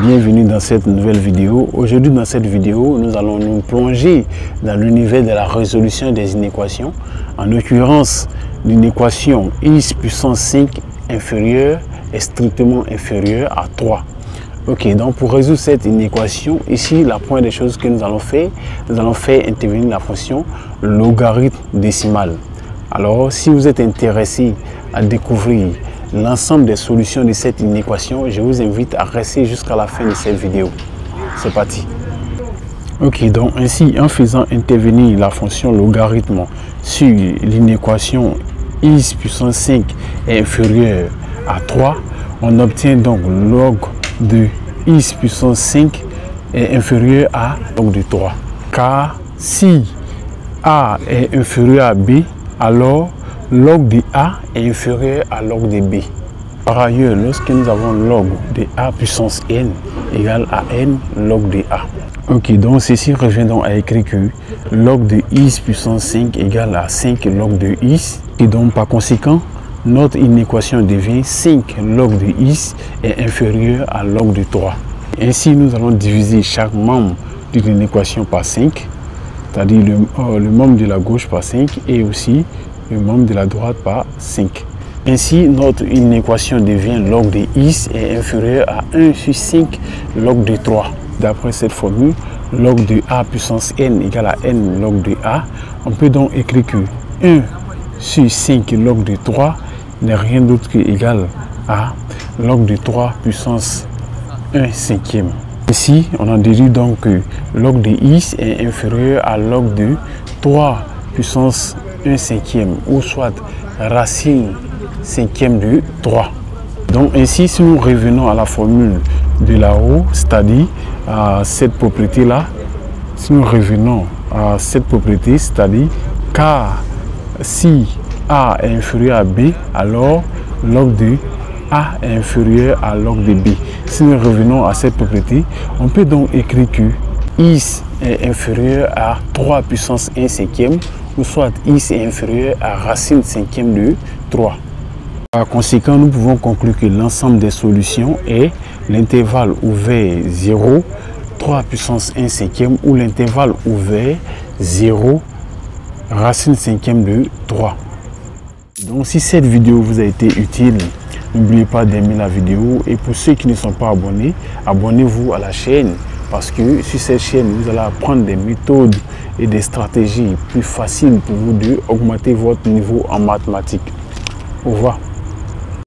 Bienvenue dans cette nouvelle vidéo. Aujourd'hui dans cette vidéo, nous allons nous plonger dans l'univers de la résolution des inéquations. En l'occurrence, l'inéquation x puissance 5 inférieure est strictement inférieure à 3. Ok, donc pour résoudre cette inéquation, ici la première des choses que nous allons faire intervenir la fonction logarithme décimal. Alors si vous êtes intéressé à découvrir l'ensemble des solutions de cette inéquation, je vous invite à rester jusqu'à la fin de cette vidéo. C'est parti. Ok, donc ainsi en faisant intervenir la fonction logarithme sur l'inéquation x puissance 5 est inférieur à 3, on obtient donc log de x puissance 5 est inférieur à log de 3. Car si a est inférieur à b, alors log de a est inférieur à log de b. Par ailleurs, lorsque nous avons log de a puissance n égale à n log de a. Ok, donc ceci revient donc à écrire que log de x puissance 5 égale à 5 log de x. Et donc par conséquent, notre inéquation devient 5 log de x est inférieur à log de 3. Ainsi, nous allons diviser chaque membre de l'inéquation par 5, c'est-à-dire le membre de la gauche par 5 et aussi le membre de la droite par 5. Ainsi, notre inéquation devient log de x est inférieur à 1 sur 5 log de 3. D'après cette formule, log de a puissance n égale à n log de a. On peut donc écrire que 1 sur 5 log de 3 n'est rien d'autre que égal à log de 3 puissance 1 cinquième. Ici, on en déduit donc que log de x est inférieur à log de 3 puissance 1 cinquième, ou soit racine cinquième de 3. Donc ainsi, si nous revenons à la formule de là-haut, c'est-à-dire à cette propriété-là, si nous revenons à cette propriété, c'est-à-dire car si a est inférieur à b, alors log de a est inférieur à log de b. Si nous revenons à cette propriété, on peut donc écrire que x est inférieur à 3 puissance 1 cinquième, ou soit x est inférieur à racine cinquième de 3. Par conséquent, nous pouvons conclure que l'ensemble des solutions est l'intervalle ouvert 0, 3 puissance 1 cinquième, ou l'intervalle ouvert 0, racine cinquième de 3. Donc si cette vidéo vous a été utile, n'oubliez pas d'aimer la vidéo, et pour ceux qui ne sont pas abonnés, abonnez-vous à la chaîne, parce que sur cette chaîne vous allez apprendre des méthodes et des stratégies plus faciles pour vous d'augmenter votre niveau en mathématiques. Au revoir.